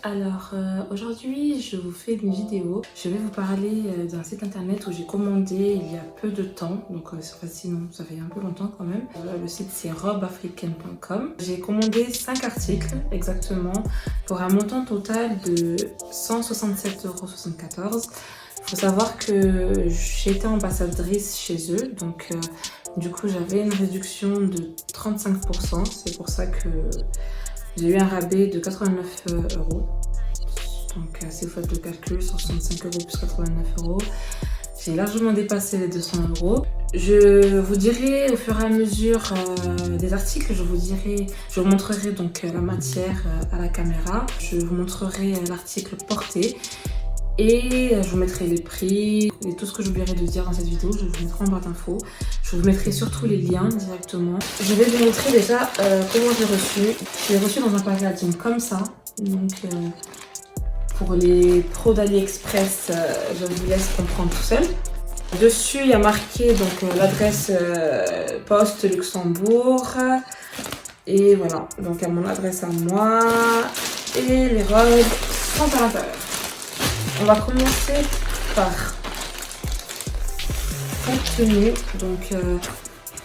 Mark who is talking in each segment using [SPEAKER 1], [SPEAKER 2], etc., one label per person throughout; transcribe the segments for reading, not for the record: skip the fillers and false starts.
[SPEAKER 1] Alors aujourd'hui je vous fais une vidéo. Je vais vous parler d'un site internet où j'ai commandé il y a peu de temps. Donc sinon ça fait un peu longtemps quand même. Le site c'est robeafricaine.com. J'ai commandé 5 articles exactement pour un montant total de 167,74 €. Il faut savoir que j'étais ambassadrice chez eux. Donc du coup j'avais une réduction de 35%. C'est pour ça que j'ai eu un rabais de 89 €. Donc si vous faites le calcul, 165 € plus 89 €, j'ai largement dépassé les 200 €. Je vous dirai au fur et à mesure des articles, je vous montrerai donc la matière à la caméra, je vous montrerai l'article porté et je vous mettrai les prix et tout ce que j'oublierai de dire dans cette vidéo, je vous mettrai en barre d'infos. Je vous mettrai surtout les liens directement. Je vais vous montrer déjà comment j'ai reçu. Je l'ai reçu dans un packaging comme ça. Donc pour les pros d'AliExpress, je vous laisse comprendre tout seul. Dessus, il y a marqué donc l'adresse poste Luxembourg. Et voilà, donc à mon adresse à moi. Et les robes sont à l'intérieur. On va commencer par cette tenue. Donc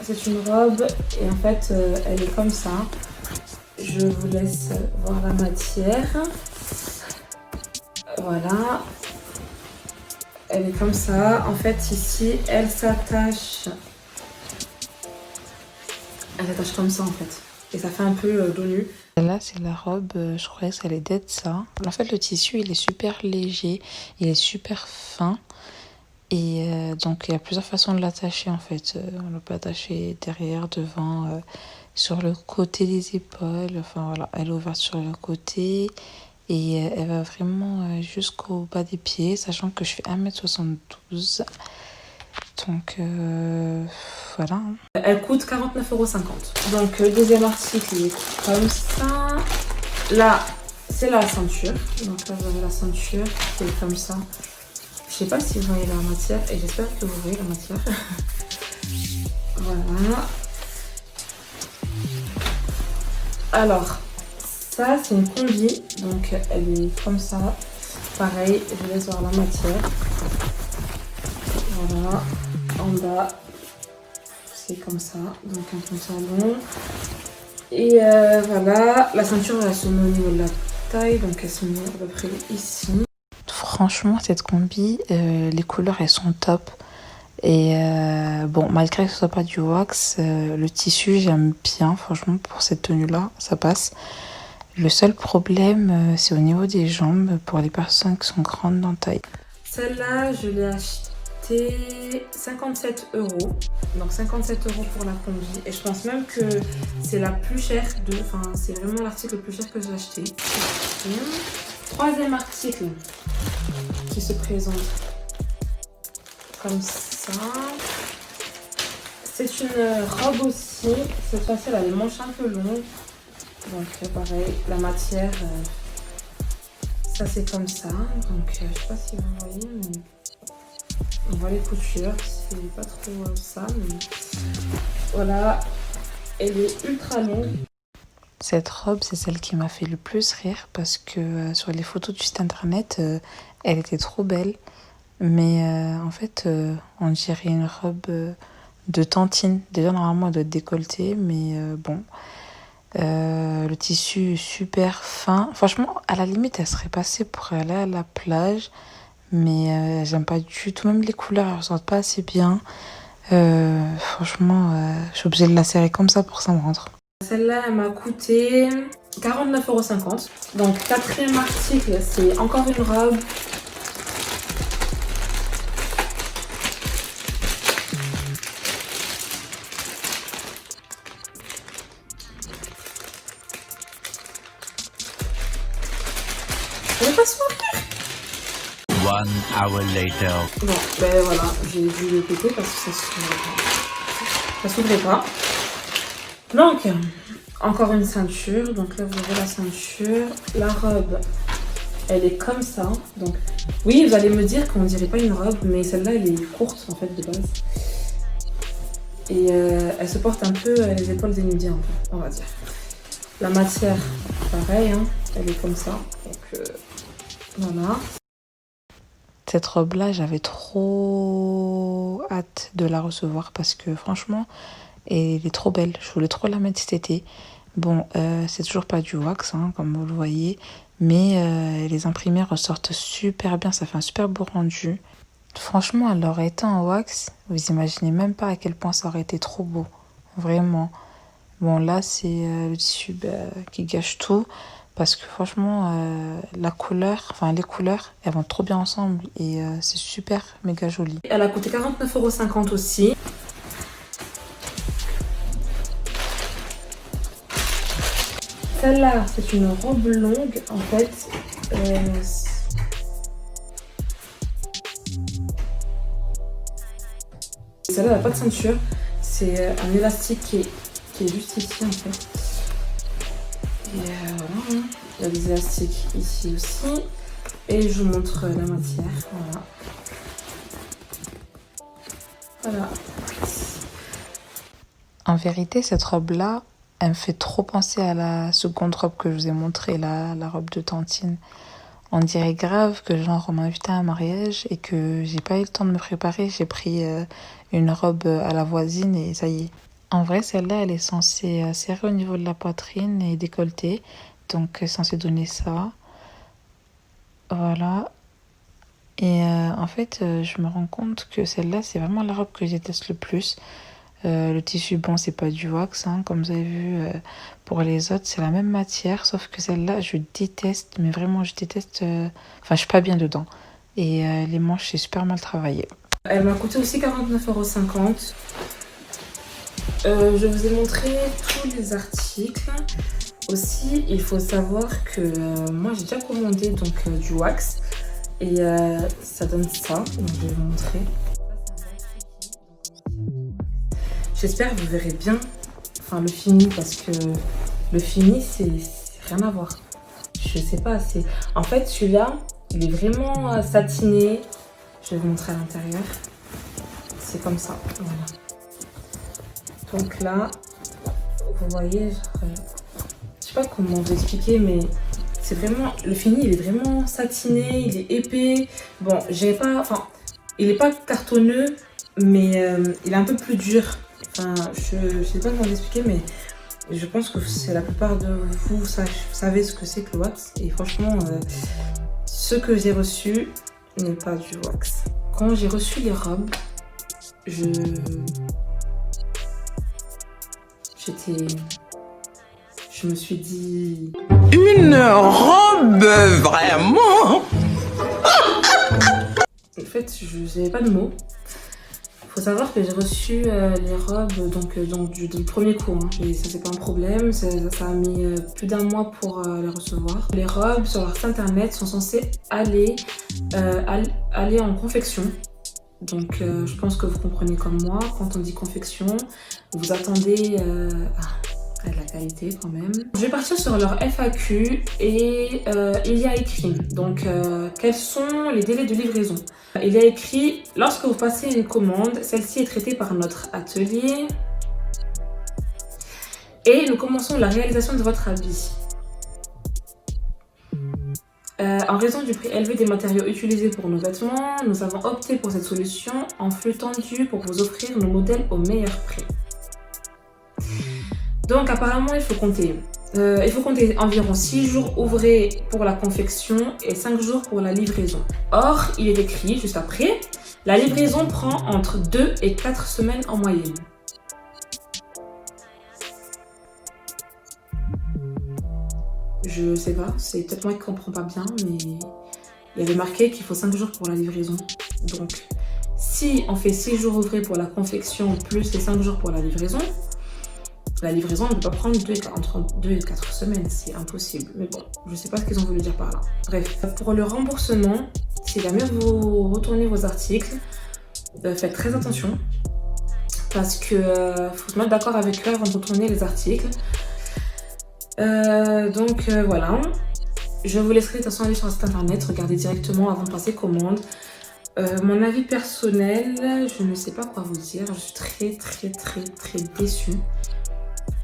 [SPEAKER 1] c'est une robe et en fait elle est comme ça. Je vous laisse voir la matière. Voilà. Elle est comme ça. En fait ici elle s'attache. Elle s'attache comme ça en fait. Et ça fait un peu dos nu.
[SPEAKER 2] Là, c'est la robe, je croyais que ça allait être ça. En fait, le tissu, il est super léger, il est super fin. Et donc, il y a plusieurs façons de l'attacher, en fait. On le peut attacher derrière, devant, sur le côté des épaules. Enfin, voilà, elle est ouverte sur le côté. Et elle va vraiment jusqu'au bas des pieds, sachant que je fais 1,72 m. Donc voilà.
[SPEAKER 1] Elle coûte 49,50 €. Donc le deuxième article il est comme ça. Là c'est la ceinture. Donc là vous avez la ceinture qui est comme ça. Je sais pas si vous voyez la matière et j'espère que vous voyez la matière. Voilà. Alors ça c'est une combi. Donc elle est comme ça. Pareil, je vous laisse voir la matière. Voilà. En bas, c'est comme ça, donc un pantalon. Et voilà, la ceinture elle se met au niveau de la taille, donc elle se met à peu près ici.
[SPEAKER 2] Franchement, cette combi, les couleurs elles sont top. Et bon, malgré que ce soit pas du wax, le tissu j'aime bien, franchement, pour cette tenue-là, ça passe. Le seul problème, c'est au niveau des jambes pour les personnes qui sont grandes en taille.
[SPEAKER 1] Celle-là, je l'ai achetée 57 €. Donc 57 € pour la combi. Et je pense même que c'est la plus chère de. Enfin, c'est vraiment l'article le plus cher que j'ai acheté. Troisième article qui se présente comme ça. C'est une robe aussi. Cette fois-ci, elle a les manches un peu longues. Donc pareil, la matière, ça c'est comme ça. Donc je sais pas si vous voyez, mais on voit les coutures, c'est pas trop ça, mais voilà, elle est ultra longue.
[SPEAKER 2] Cette robe, c'est celle qui m'a fait le plus rire parce que sur les photos du site internet, elle était trop belle. Mais en fait, on dirait une robe de tantine. Déjà, normalement, elle doit être décolletée, mais bon. Le tissu est super fin. Franchement, à la limite, elle serait passée pour aller à la plage. Mais j'aime pas du tout. Même les couleurs, elles ressortent pas assez bien. Franchement, je suis obligée de la serrer comme ça pour que ça me rentre.
[SPEAKER 1] Celle-là, elle m'a coûté 49,50 €. Donc, quatrième article, c'est encore une robe. Je vais pas sourire.
[SPEAKER 3] 1 hour later.
[SPEAKER 1] Bon, ben voilà, j'ai dû le péter parce que ça s'ouvrait pas. Donc, encore une ceinture. Donc là, vous avez la ceinture. La robe, Elle est comme ça. Donc, oui, vous allez me dire qu'on dirait pas une robe, mais celle-là, elle est courte en fait de base. Et elle se porte un peu les épaules dénudées, un peu, on va dire. La matière, pareil, hein, elle est comme ça. Donc, voilà.
[SPEAKER 2] Cette robe-là, j'avais trop hâte de la recevoir parce que franchement, elle est trop belle. Je voulais trop la mettre cet été. Bon, c'est toujours pas du wax, hein, comme vous le voyez, mais les imprimés ressortent super bien. Ça fait un super beau rendu. Franchement, elle aurait été en wax. Vous imaginez même pas à quel point ça aurait été trop beau. Vraiment. Bon, là, c'est le tissu qui gâche tout. Parce que franchement, les couleurs, elles vont trop bien ensemble. Et c'est super méga joli.
[SPEAKER 1] Elle a coûté 49,50 € aussi. Celle-là, c'est une robe longue. En fait, celle-là n'a pas de ceinture. C'est un élastique qui est juste ici, en fait. Et voilà, il y a des élastiques ici aussi. Et je vous montre la matière. Voilà.
[SPEAKER 2] En vérité, cette robe-là, elle me fait trop penser à la seconde robe que je vous ai montrée, la robe de Tantine. On dirait grave que genre on m'a invité à un mariage et que j'ai pas eu le temps de me préparer. J'ai pris une robe à la voisine et ça y est. En vrai, celle-là, elle est censée serrer au niveau de la poitrine et décolleter. Donc, elle est censée donner ça. Voilà. Et en fait, je me rends compte que celle-là, c'est vraiment la robe que je déteste le plus. Le tissu, bon, c'est pas du wax, hein, comme vous avez vu. Pour les autres, c'est la même matière, sauf que celle-là, je déteste, mais vraiment, je déteste. Enfin, je suis pas bien dedans. Et les manches, c'est super mal travaillé.
[SPEAKER 1] Elle m'a coûté aussi 49,50 €. Je vous ai montré tous les articles. Aussi, il faut savoir que moi, j'ai déjà commandé donc, du wax. Et ça donne ça. Donc, je vais vous montrer. J'espère que vous verrez bien le fini, parce que le fini, c'est rien à voir. Je sais pas, en fait, celui-là, il est vraiment satiné. Je vais vous montrer à l'intérieur. C'est comme ça, voilà. Donc là, vous voyez, je sais pas comment vous expliquer, mais c'est vraiment, le fini, il est vraiment satiné, il est épais. Bon, il est pas cartonneux, mais il est un peu plus dur. Je sais pas comment vous expliquer, mais je pense que c'est la plupart de vous savez ce que c'est que le wax. Et franchement, ce que j'ai reçu n'est pas du wax. Quand j'ai reçu les robes, je me suis dit...
[SPEAKER 4] Une robe, vraiment.
[SPEAKER 1] En fait, je n'avais pas de mots. Il faut savoir que j'ai reçu les robes du premier coup. Hein. Ça, c'est pas un problème. Ça a mis plus d'1 mois pour les recevoir. Les robes sur leur site internet sont censées aller en confection. Donc, je pense que vous comprenez comme moi. Quand on dit confection, vous attendez à de la qualité quand même. Je vais partir sur leur FAQ et il y a écrit donc quels sont les délais de livraison. Il y a écrit: lorsque vous passez une commande, celle-ci est traitée par notre atelier et nous commençons la réalisation de votre habit. En raison du prix élevé des matériaux utilisés pour nos vêtements, nous avons opté pour cette solution en flux tendu pour vous offrir nos modèles au meilleur prix. Donc apparemment, il faut compter environ 6 jours ouvrés pour la confection et 5 jours pour la livraison. Or, il est écrit juste après, la livraison prend entre 2 et 4 semaines en moyenne. Je sais pas, c'est peut-être moi qui comprends pas bien, mais il y avait marqué qu'il faut 5 jours pour la livraison. Donc, si on fait 6 jours ouvrés pour la confection plus les 5 jours pour la livraison ne peut pas prendre entre 2 et 4 semaines, c'est impossible. Mais bon, je sais pas ce qu'ils ont voulu dire par là. Bref, pour le remboursement, si jamais vous retournez vos articles, faites très attention, parce que faut se mettre d'accord avec eux avant de retourner les articles. Voilà. Je vous laisserai de toute façon aller sur le site internet, regarder directement avant de passer commande. Mon avis personnel, je ne sais pas quoi vous dire. Je suis très déçue.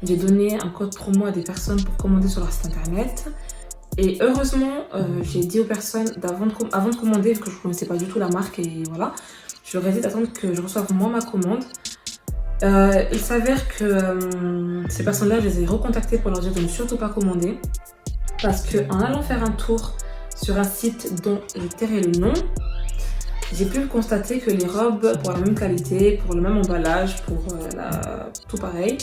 [SPEAKER 1] J'ai donné un code promo à des personnes pour commander sur leur site internet. Et heureusement, j'ai dit aux personnes avant de commander, parce que je ne connaissais pas du tout la marque et voilà, je leur ai dit d'attendre que je reçoive moi ma commande. Il s'avère que ces personnes-là, je les ai recontactées pour leur dire de ne surtout pas commander. Parce qu'en allant faire un tour sur un site dont j'ai terré le nom, j'ai pu constater que les robes pour la même qualité, pour le même emballage, pour tout pareil,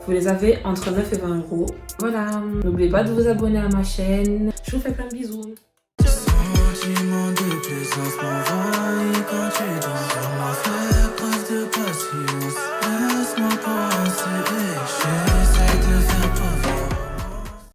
[SPEAKER 1] vous les avez entre 9 et 20 euros. Voilà, n'oubliez pas de vous abonner à ma chaîne. Je vous fais plein de bisous.
[SPEAKER 5] Sentiment de plaisance m'envahit quand tu danses. On m'a fait preuve de patience. Laisse-moi penser.